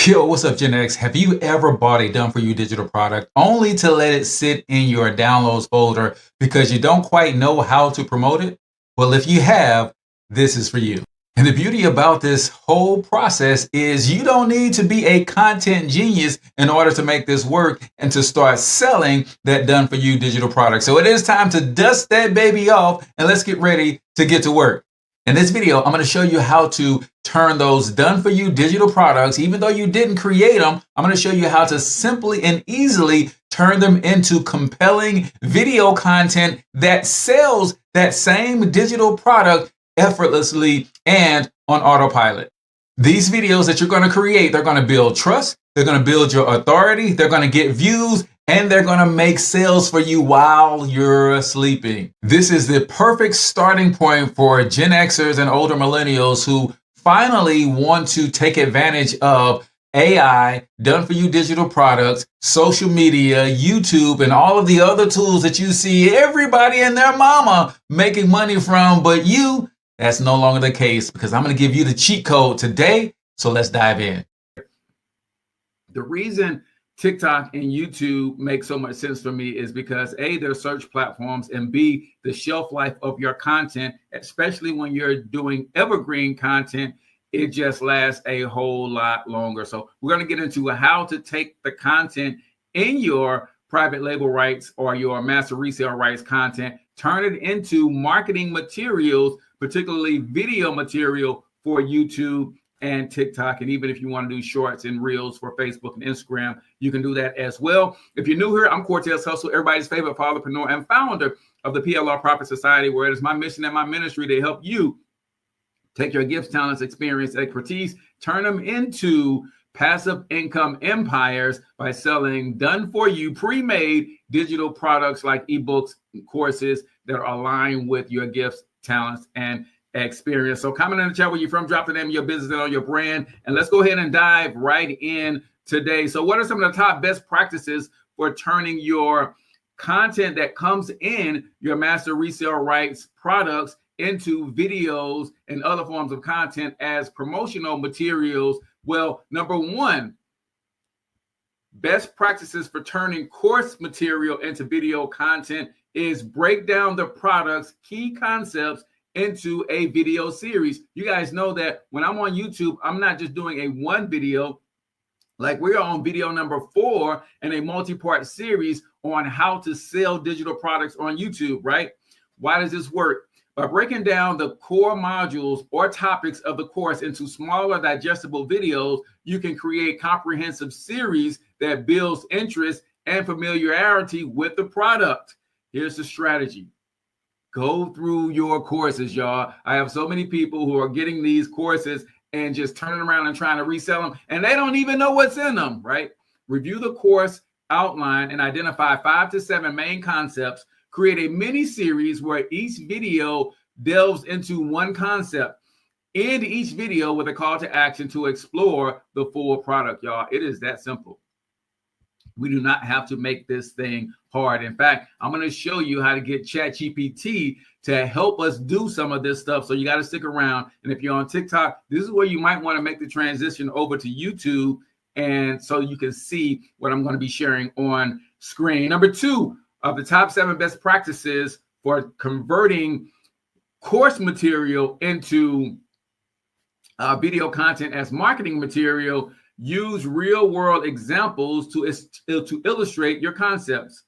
Yo, what's up, Gen X? Have you ever bought a done-for-you digital product only to let it sit in your downloads folder because you don't quite know how to promote it? Well, if you have, this is for you. And the beauty about this whole process is you don't need to be a content genius in order to make this work and to start selling that done-for-you digital product. So it is time to dust that baby off and let's get ready to get to work. In this video, I'm going to show you how to turn those done-for-you digital products, even though you didn't create them, I'm going to show you how to simply and easily turn them into compelling video content that sells that same digital product effortlessly and on autopilot. These videos that you're going to create, they're going to build trust, they're going to build your authority, they're going to get views, and they're going to make sales for you while you're sleeping. This is the perfect starting point for Gen Xers and older millennials who finally want to take advantage of AI, done-for-you digital products, social media, YouTube, and all of the other tools that you see everybody and their mama making money from, but you, that's no longer the case because I'm going to give you the cheat code today. So let's dive in. The reason TikTok and YouTube make so much sense for me is because A, they're search platforms, and B, the shelf life of your content, especially when you're doing evergreen content, it just lasts a whole lot longer. So we're going to get into how to take the content in your private label rights or your master resale rights content, turn it into marketing materials, particularly video material for YouTube and TikTok. And even if you want to do shorts and reels for Facebook and Instagram, you can do that as well. If you're new here, I'm Cortez Hustle, everybody's favorite fatherpreneur and founder of the PLR Profit Society, where it is my mission and my ministry to help you take your gifts, talents, experience, expertise, turn them into passive income empires by selling done-for-you, pre-made digital products like ebooks and courses that are aligned with your gifts, talents, and experience. So comment in the chat where you're from, drop the name of your business and on your brand, and let's go ahead and dive right in today. So what are some of the top best practices for turning your content that comes in your master resale rights products into videos and other forms of content as promotional materials? Well, number one, best practices for turning course material into video content is break down the product's key concepts into a video series. You guys know that when I'm on YouTube, I'm not just doing a one video. Like we're on video number 4 in a multi-part series on how to sell digital products on YouTube, right? Why does this work? By breaking down the core modules or topics of the course into smaller digestible videos, you can create comprehensive series that builds interest and familiarity with the product. Here's the strategy. Go through your courses, y'all. I have so many people who are getting these courses and just turning around and trying to resell them, and they don't even know what's in them, right? Review the course outline and identify 5 to 7 main concepts. Create a mini series where each video delves into one concept. End each video with a call to action to explore the full product, y'all. It is that simple. We do not have to make this thing hard. In fact, I'm going to show you how to get ChatGPT to help us do some of this stuff. So you got to stick around. And if you're on TikTok, this is where you might want to make the transition over to YouTube. And so you can see what I'm going to be sharing on screen. Number 2 of the top 7 best practices for converting course material into video content as marketing material. Use real-world examples to illustrate your concepts.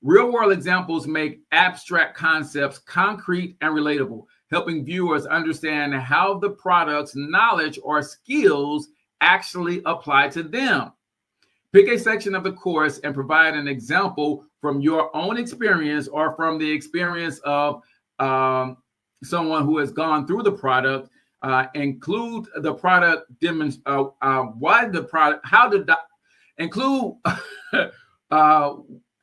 Real-world examples make abstract concepts concrete and relatable, helping viewers understand how the product's knowledge or skills actually apply to them. Pick a section of the course and provide an example from your own experience or from the experience of someone who has gone through the product. Include the product include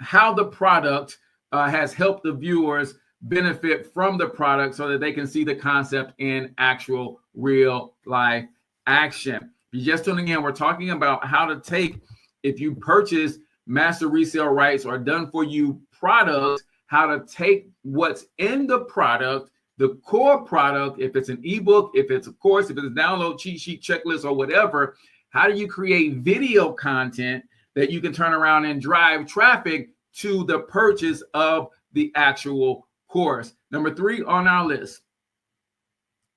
how the product has helped the viewers benefit from the product so that they can see the concept in actual real life action. If you're just tuning in, we're talking about how to take, if you purchase master resale rights or done for you products, how to take what's in the product, the core product, if it's an ebook, if it's a course, if it's a download cheat sheet, checklist, or whatever, How do you create video content that you can turn around and drive traffic to the purchase of the actual course? Number 3 on our list,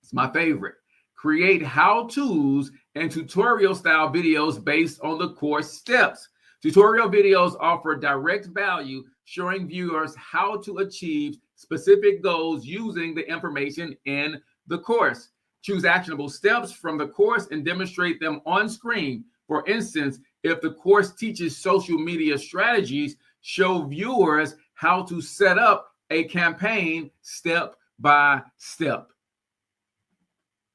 it's my favorite. Create how-tos and tutorial style videos based on the course steps. Tutorial videos offer direct value, showing viewers how to achieve specific goals using the information in the course. Choose actionable steps from the course and demonstrate them on screen. For instance, if the course teaches social media strategies, show viewers how to set up a campaign step by step.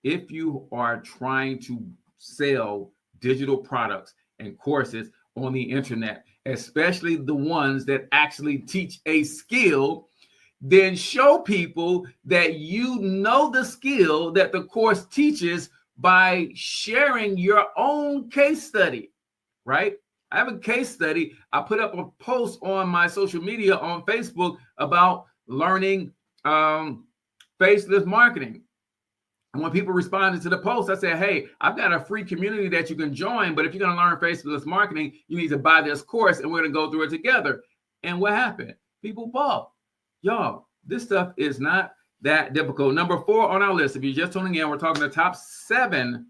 If you are trying to sell digital products and courses on the internet, especially the ones that actually teach a skill, then show people that you know the skill that the course teaches by sharing your own case study, right? I have a case study. I put up a post on my social media on Facebook about learning faceless marketing. And when people responded to the post, I said, hey, I've got a free community that you can join, but if you're going to learn faceless marketing, you need to buy this course and we're going to go through it together. And what happened? People bought. Y'all, this stuff is not that difficult. Number 4 on our list, if you're just tuning in, we're talking the top 7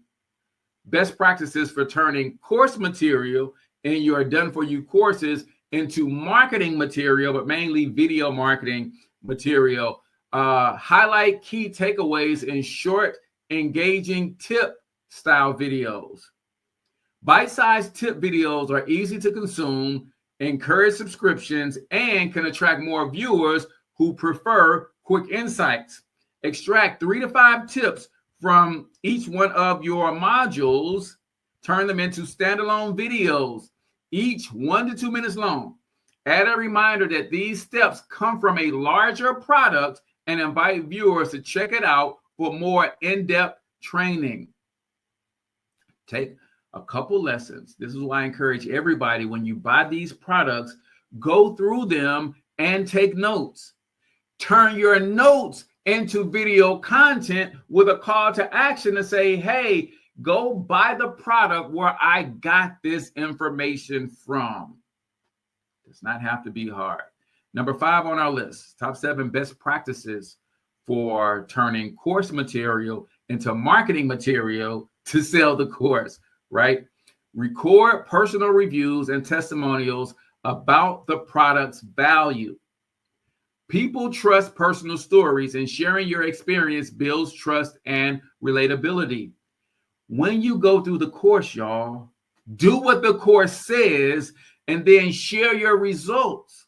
best practices for turning course material in your done-for-you courses into marketing material, but mainly video marketing material. Highlight key takeaways in short, engaging tip-style videos. Bite-sized tip videos are easy to consume, encourage subscriptions, and can attract more viewers who prefer quick insights. Extract 3 to 5 tips from each one of your modules. Turn them into standalone videos, each 1 to 2 minutes long. Add a reminder that these steps come from a larger product and invite viewers to check it out for more in-depth training. Take a couple lessons. This is why I encourage everybody, when you buy these products, go through them and take notes. Turn your notes into video content with a call to action to say, hey, go buy the product where I got this information from. It does not have to be hard. Number 5 on our list, top 7 best practices for turning course material into marketing material to sell the course, right? Record personal reviews and testimonials about the product's value. People trust personal stories, and sharing your experience builds trust and relatability. When you go through the course, y'all, do what the course says and then share your results.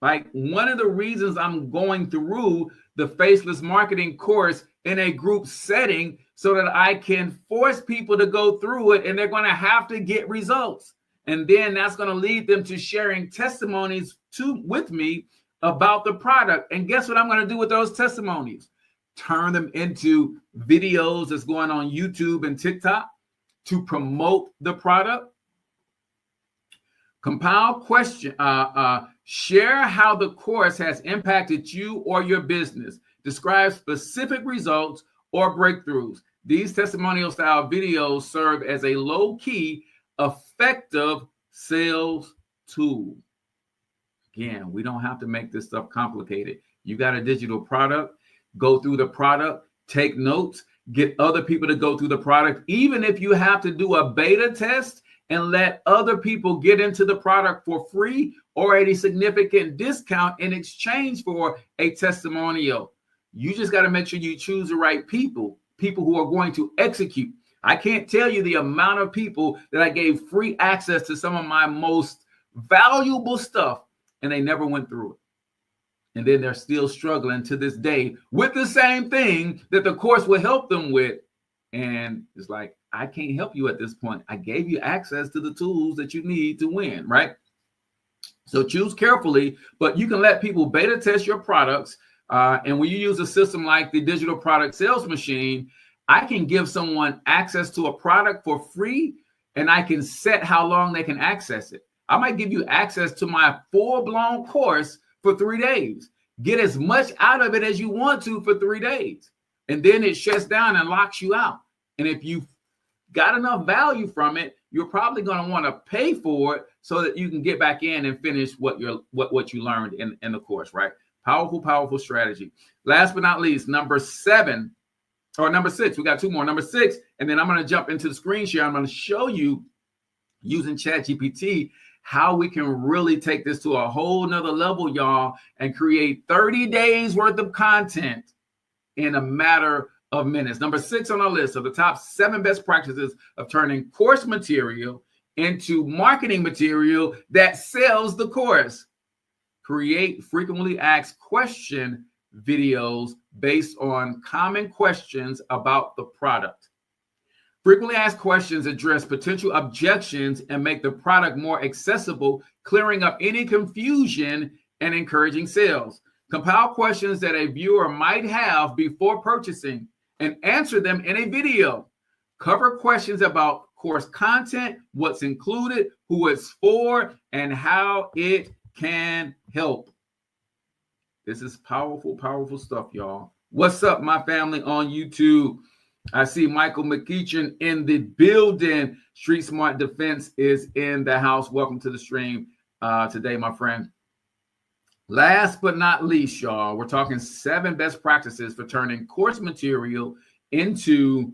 Like, one of the reasons I'm going through the faceless marketing course in a group setting so that I can force people to go through it, and they're going to have to get results. And then that's going to lead them to sharing testimonies with me about the product. And guess what I'm going to do with those testimonies? Turn them into videos that's going on YouTube and TikTok to promote the product. Compile question, share how the course has impacted you or your business. Describe specific results or breakthroughs. These testimonial style videos serve as a low-key, effective sales tool. Again, we don't have to make this stuff complicated. You got a digital product, go through the product, take notes, get other people to go through the product, even if you have to do a beta test and let other people get into the product for free or at a significant discount in exchange for a testimonial. You just got to make sure you choose the right people who are going to execute. I can't tell you the amount of people that I gave free access to some of my most valuable stuff, and they never went through it. And then they're still struggling to this day with the same thing that the course will help them with. And it's like, I can't help you at this point. I gave you access to the tools that you need to win, right? So choose carefully, but you can let people beta test your products. And when you use a system like the digital product sales machine, I can give someone access to a product for free, and I can set how long they can access it. I might give you access to my full-blown course for 3 days. Get as much out of it as you want to for 3 days. And then it shuts down and locks you out. And if you got enough value from it, you're probably going to want to pay for it so that you can get back in and finish what you learned in the course, right? Powerful strategy. Last but not least, number 6. We got 2 more. Number 6, and then I'm going to jump into the screen share. I'm going to show you using ChatGPT how we can really take this to a whole nother level, y'all, and create 30 days worth of content in a matter of minutes. Number 6 on our list of the top 7 best practices of turning course material into marketing material that sells the course. Create frequently asked question videos based on common questions about the product. Frequently asked questions address potential objections and make the product more accessible, clearing up any confusion and encouraging sales. Compile questions that a viewer might have before purchasing and answer them in a video. Cover questions about course content, what's included, who it's for, and how it can help. This is powerful stuff, y'all. What's up, my family on YouTube? I see Michael McEachin in the building. Street Smart Defense is in the house. Welcome to the stream today, my friend. Last but not least, y'all, we're talking 7 best practices for turning course material into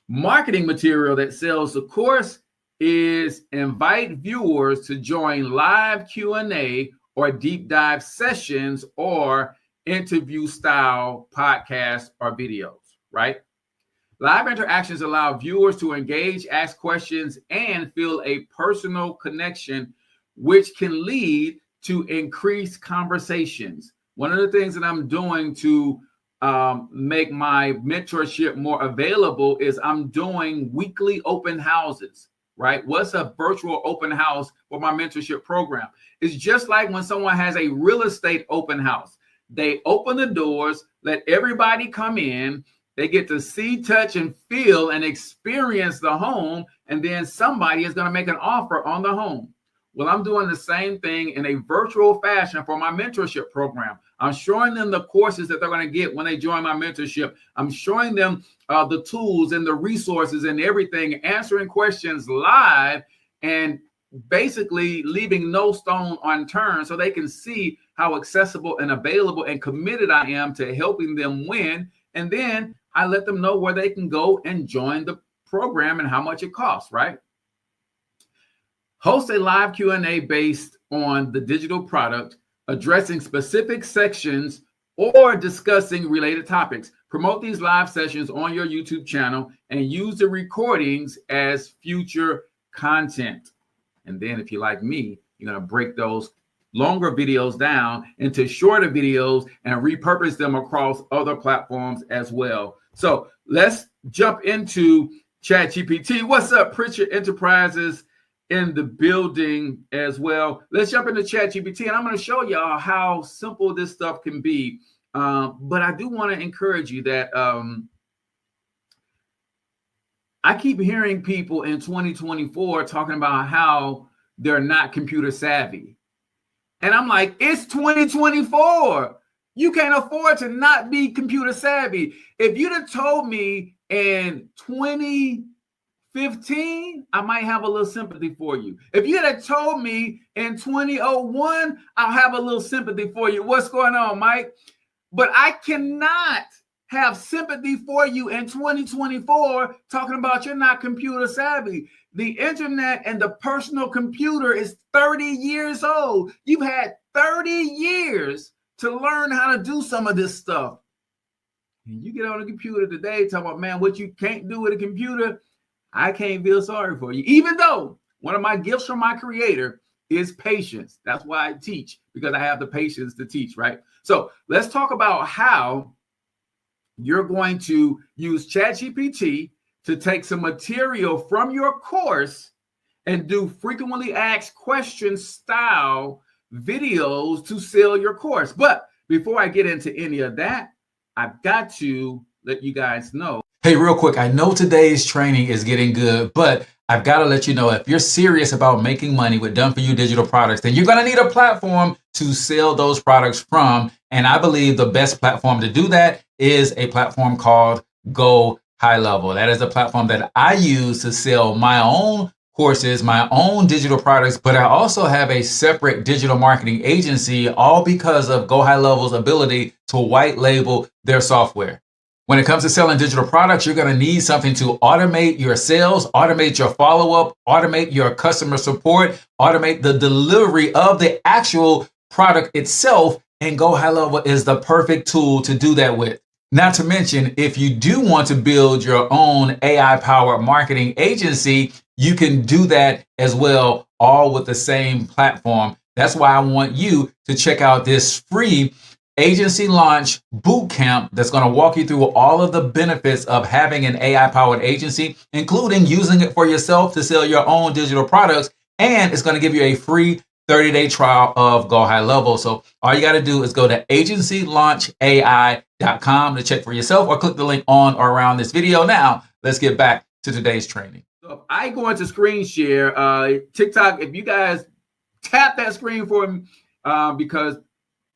marketing material that sells the course. Is invite viewers to join live Q&A or deep dive sessions or interview style podcasts or videos, right? Live interactions allow viewers to engage, ask questions, and feel a personal connection, which can lead to increased conversations. One of the things that I'm doing to make my mentorship more available is I'm doing weekly open houses, right? What's a virtual open house for my mentorship program? It's just like when someone has a real estate open house. They open the doors, let everybody come in. They get to see, touch, and feel and experience the home, and then somebody is going to make an offer on the home. Well, I'm doing the same thing in a virtual fashion for my mentorship program. I'm showing them the courses that they're going to get when they join my mentorship. I'm showing them the tools and the resources and everything, answering questions live, and basically leaving no stone unturned so they can see how accessible and available and committed I am to helping them win. And then I let them know where they can go and join the program and how much it costs, right? Host a live Q&A based on the digital product, addressing specific sections or discussing related topics. Promote these live sessions on your YouTube channel and use the recordings as future content. And then if you're like me, you're going to break those longer videos down into shorter videos and repurpose them across other platforms as well. So let's jump into ChatGPT. What's up, Pritchard Enterprises in the building as well. Let's jump into ChatGPT, and I'm going to show y'all how simple this stuff can be. But I do want to encourage you that I keep hearing people in 2024 talking about how they're not computer savvy. And I'm like, it's 2024. You can't afford to not be computer savvy. If you'd have told me in 2015, I might have a little sympathy for you. If you had told me in 2001, I'll have a little sympathy for you. What's going on, Mike? But I cannot have sympathy for you in 2024 talking about you're not computer savvy. The internet and the personal computer is 30 years old. You've had 30 years to learn how to do some of this stuff. And you get on a computer today talking about, man, what you can't do with a computer, I can't feel sorry for you. Even though one of my gifts from my creator is patience. That's why I teach, because I have the patience to teach, right? So let's talk about how you're going to use ChatGPT to take some material from your course and do frequently asked questions style videos to sell your course. But before I get into any of that, I've got to let you guys know. Hey, real quick, I know today's training is getting good, but I've got to let you know, if you're serious about making money with done-for-you digital products, then you're going to need a platform to sell those products from. And I believe the best platform to do that is a platform called Go HighLevel. That is a platform that I use to sell my own courses, my own digital products, but I also have a separate digital marketing agency, all because of Go HighLevel's ability to white label their software. When it comes to selling digital products, you're going to need something to automate your sales, automate your follow-up, automate your customer support, automate the delivery of the actual product itself. And Go HighLevel is the perfect tool to do that with. Not to mention, if you do want to build your own AI-powered marketing agency, you can do that as well, all with the same platform. That's why I want you to check out this free agency launch bootcamp that's going to walk you through all of the benefits of having an AI-powered agency, including using it for yourself to sell your own digital products. And it's going to give you a free 30-day trial of Go HighLevel. So all you got to do is go to agencylaunchai.com to check for yourself, or click the link on or around this video. Now, let's get back to today's training. So if I go into screen share, TikTok, if you guys tap that screen for me, because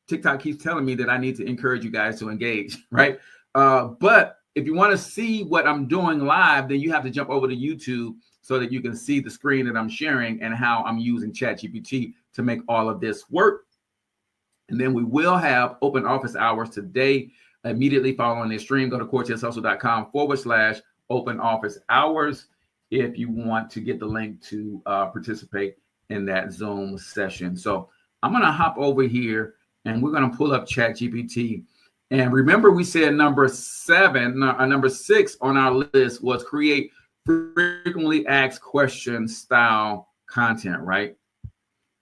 TikTok keeps telling me that I need to encourage you guys to engage, right? But if you want to see what I'm doing live, then you have to jump over to YouTube so that you can see the screen that I'm sharing and how I'm using ChatGPT to make all of this work. And then we will have open office hours today, immediately following this stream. Go to CortezHustle.com/open office hours if you want to get the link to participate in that Zoom session. So I'm going to hop over here and we're going to pull up ChatGPT. And remember, we said number 6 on our list was create frequently asked questions style content, right?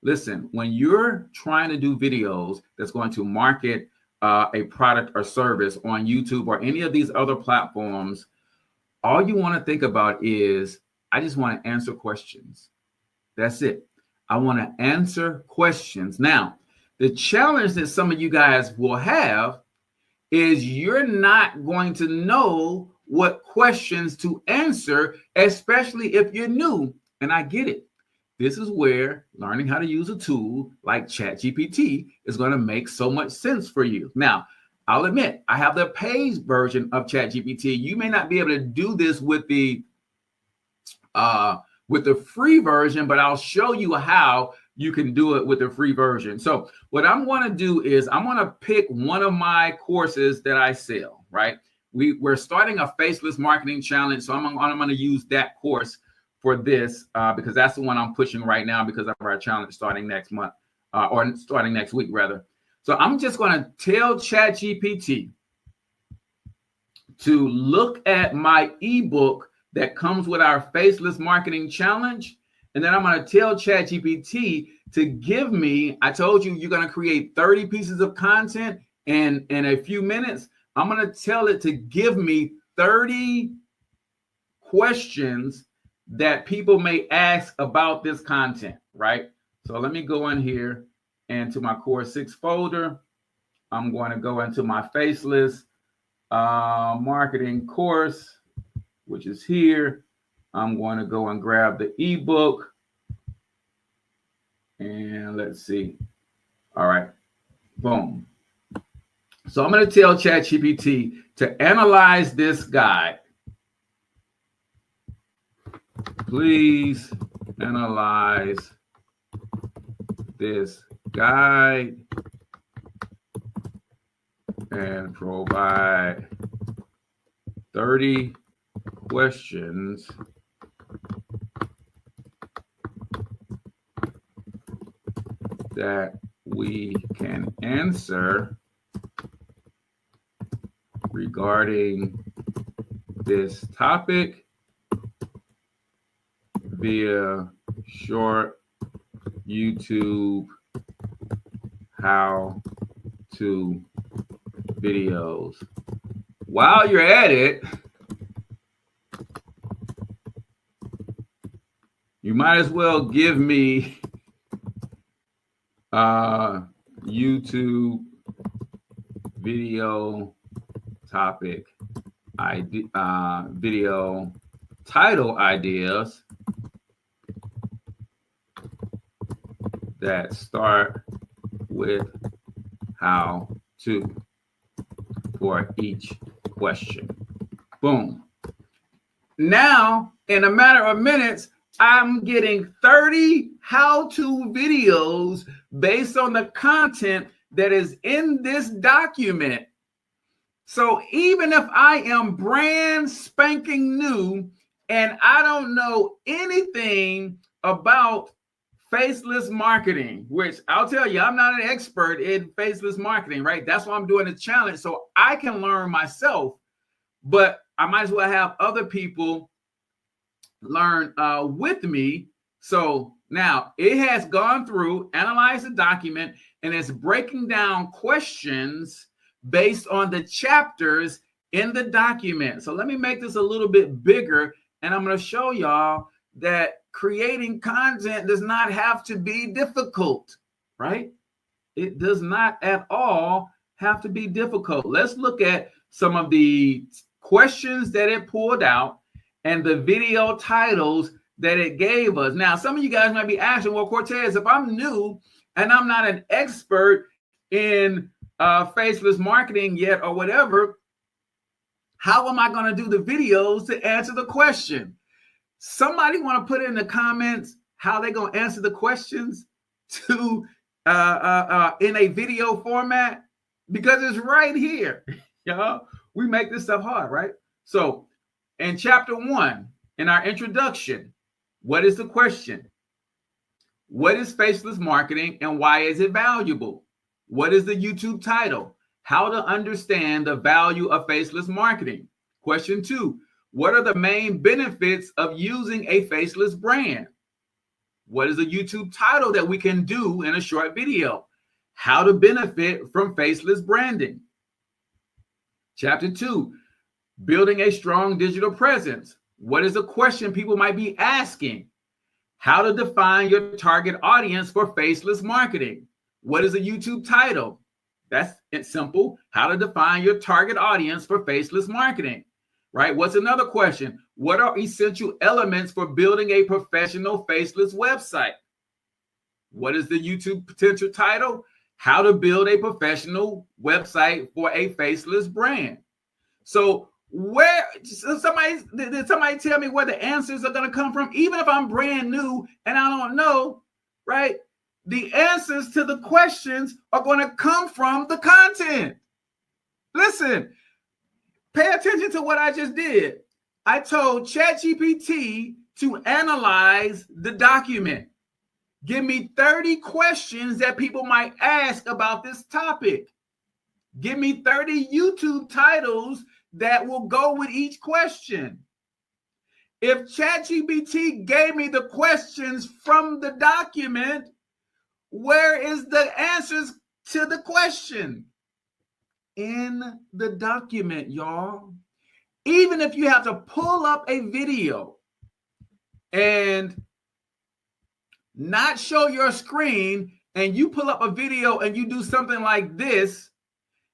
Listen, when you're trying to do videos that's going to market a product or service on YouTube or any of these other platforms, all you want to think about is, I just want to answer questions. That's it. I want to answer questions. Now, the challenge that some of you guys will have is you're not going to know what questions to answer, especially if you're new. And I get it. This is where learning how to use a tool like ChatGPT is going to make so much sense for you. Now, I'll admit, I have the paid version of ChatGPT. You may not be able to do this with the free version, but I'll show you how you can do it with the free version. So what I'm going to do is I'm going to pick one of my courses that I sell, right? We're starting a faceless marketing challenge. So I'm going to use that course for this because that's the one I'm pushing right now because of our challenge starting next month or starting next week, rather. So I'm just going to tell ChatGPT to look at my ebook that comes with our faceless marketing challenge. And then I'm going to tell ChatGPT to give me, I told you, you're going to create 30 pieces of content in a few minutes. I'm going to tell it to give me 30 questions that people may ask about this content, right? So let me go in here and to my Course 6 folder. I'm going to go into my faceless marketing course, which is here. I'm going to go and grab the ebook. And let's see. All right. Boom. So I'm going to tell ChatGPT to analyze this guide. Please analyze this guide and provide 30 questions that we can answer regarding this topic via short YouTube how-to videos. While you're at it, you might as well give me YouTube video topic video title ideas that start with how to for each question. Boom. Now, in a matter of minutes, I'm getting 30 how-to videos based on the content that is in this document. So even if I am brand spanking new and I don't know anything about faceless marketing, which I'll tell you, I'm not an expert in faceless marketing, right? That's why I'm doing the challenge, so I can learn myself, but I might as well have other people learn with me. So now it has gone through, analyzed the document, and it's breaking down questions based on the chapters in the document. So let me make this a little bit bigger, and I'm going to show y'all that creating content does not have to be difficult, right? It does not at all have to be difficult. Let's look at some of the questions that it pulled out and the video titles that it gave us. Now, some of you guys might be asking, well, Cortez, if I'm new and I'm not an expert in faceless marketing yet or whatever, how am I going to do the videos to answer the question? Somebody want to put in the comments how they're going to answer the questions to in a video format, because it's right here. Y'all, we make this stuff hard, right? So in chapter 1, in our introduction, what is the question? What is faceless marketing and why is it valuable? What is the YouTube title? How to understand the value of faceless marketing. Question 2, what are the main benefits of using a faceless brand? What is the YouTube title that we can do in a short video? How to benefit from faceless branding. Chapter 2, building a strong digital presence. What is the question people might be asking? How to define your target audience for faceless marketing. What is a YouTube title? It's simple. How to define your target audience for faceless marketing, right? What's another question? What are essential elements for building a professional faceless website? What is the YouTube potential title? How to build a professional website for a faceless brand. So did somebody tell me where the answers are going to come from? Even if I'm brand new and I don't know, right? The answers to the questions are going to come from the content. Listen, pay attention to what I just did. I told ChatGPT to analyze the document. Give me 30 questions that people might ask about this topic. Give me 30 YouTube titles that will go with each question. If ChatGPT gave me the questions from the document, where is the answers to the question? In the document, y'all. Even if you have to pull up a video and not show your screen, and you pull up a video and you do something like this,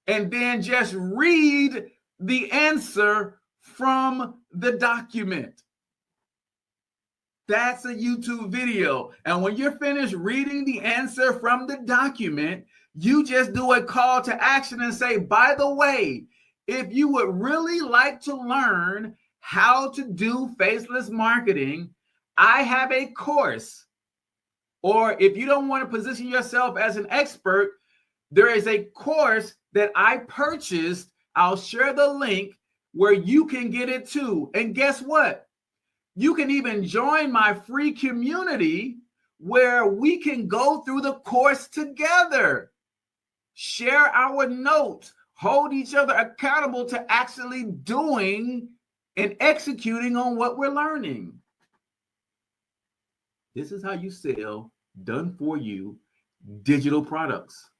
and then just read the answer from the document. That's a YouTube video. And when you're finished reading the answer from the document, you just do a call to action and say, by the way, if you would really like to learn how to do faceless marketing, I have a course. Or if you don't want to position yourself as an expert, there is a course that I purchased. I'll share the link where you can get it too. And guess what? You can even join my free community where we can go through the course together, share our notes, hold each other accountable to actually doing and executing on what we're learning. This is how you sell done for you digital products.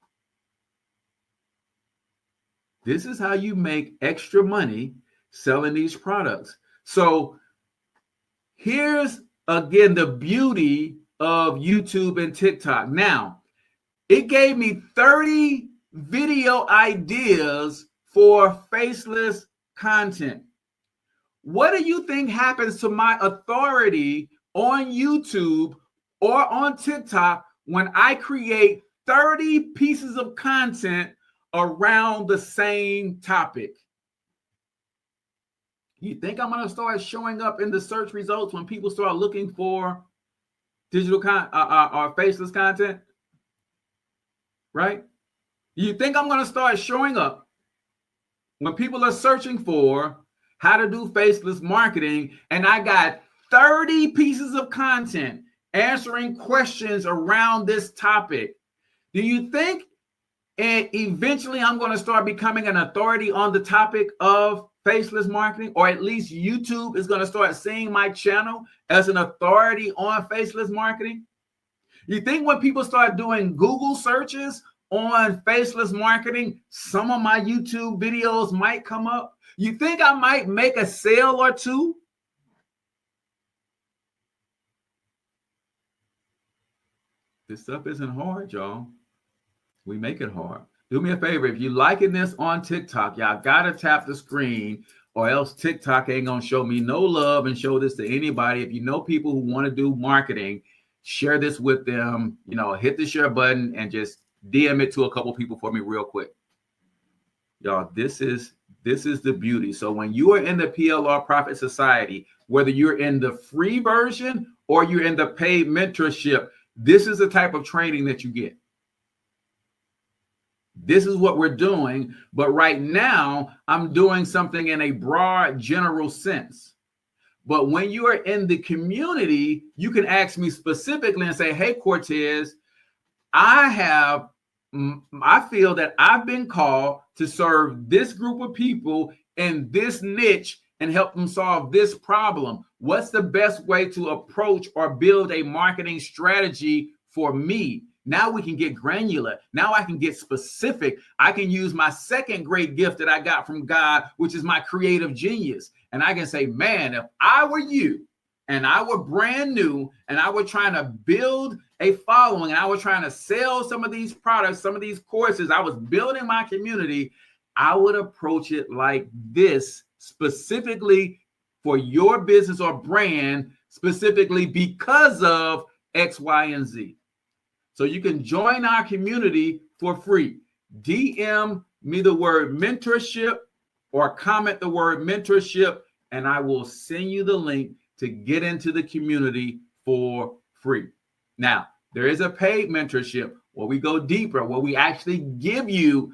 This is how you make extra money selling these products. So here's, again, the beauty of YouTube and TikTok. Now, it gave me 30 video ideas for faceless content. What do you think happens to my authority on YouTube or on TikTok when I create 30 pieces of content around the same topic? You think I'm going to start showing up in the search results when people start looking for digital or faceless content? Right? You think I'm going to start showing up when people are searching for how to do faceless marketing, and I got 30 pieces of content answering questions around this topic? Do you think eventually I'm going to start becoming an authority on the topic of faceless marketing, or at least YouTube is going to start seeing my channel as an authority on faceless marketing? You think when people start doing Google searches on faceless marketing, some of my YouTube videos might come up? You think I might make a sale or two? This stuff isn't hard, y'all. We make it hard. Do me a favor. If you're liking this on TikTok, y'all got to tap the screen, or else TikTok ain't going to show me no love and show this to anybody. If you know people who want to do marketing, share this with them. You know, hit the share button and just DM it to a couple people for me real quick. Y'all, this is the beauty. So when you are in the PLR Profit Society, whether you're in the free version or you're in the paid mentorship, this is the type of training that you get. This is what we're doing. But right now, I'm doing something in a broad, general sense. But when you are in the community, you can ask me specifically and say, hey, Cortez, I feel that I've been called to serve this group of people in this niche and help them solve this problem. What's the best way to approach or build a marketing strategy for me? Now we can get granular. Now I can get specific. I can use my second great gift that I got from God, which is my creative genius. And I can say, man, if I were you and I were brand new and I were trying to build a following and I was trying to sell some of these products, some of these courses, I was building my community, I would approach it like this, specifically for your business or brand, specifically because of X, Y, and Z. So you can join our community for free. DM me the word mentorship or comment the word mentorship, and I will send you the link to get into the community for free. Now, there is a paid mentorship where we go deeper, where we actually give you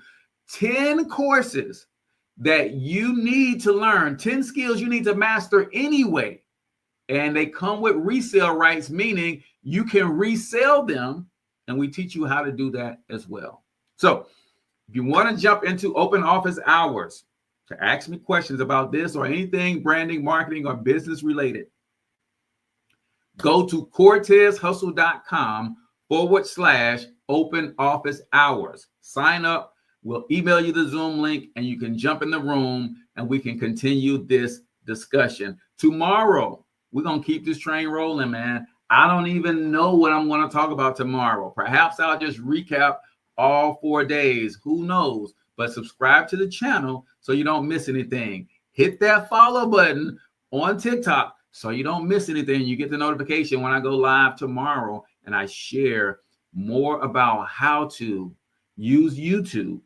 10 courses that you need to learn, 10 skills you need to master anyway. And they come with resale rights, meaning you can resell them. And we teach you how to do that as well. So if you want to jump into open office hours to ask me questions about this or anything branding, marketing, or business related, go to cortezhustle.com/open office hours. Sign up. We'll email you the Zoom link and you can jump in the room and we can continue this discussion. Tomorrow, we're going to keep this train rolling, man. I don't even know what I'm going to talk about tomorrow. Perhaps I'll just recap all 4 days. Who knows? But subscribe to the channel so you don't miss anything. Hit that follow button on TikTok so you don't miss anything. You get the notification when I go live tomorrow and I share more about how to use YouTube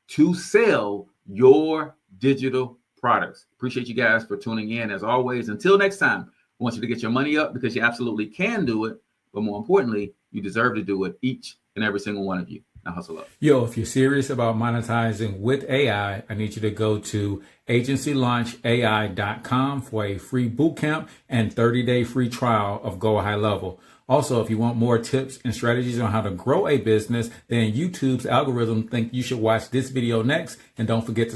to sell your digital products. Appreciate you guys for tuning in. As always, until next time, I want you to get your money up because you absolutely can do it. But more importantly, you deserve to do it, each and every single one of you. Now hustle up. Yo, if you're serious about monetizing with AI, I need you to go to agencylaunchai.com for a free bootcamp and 30-day free trial of Go HighLevel. Also, if you want more tips and strategies on how to grow a business, then YouTube's algorithm think you should watch this video next. And don't forget to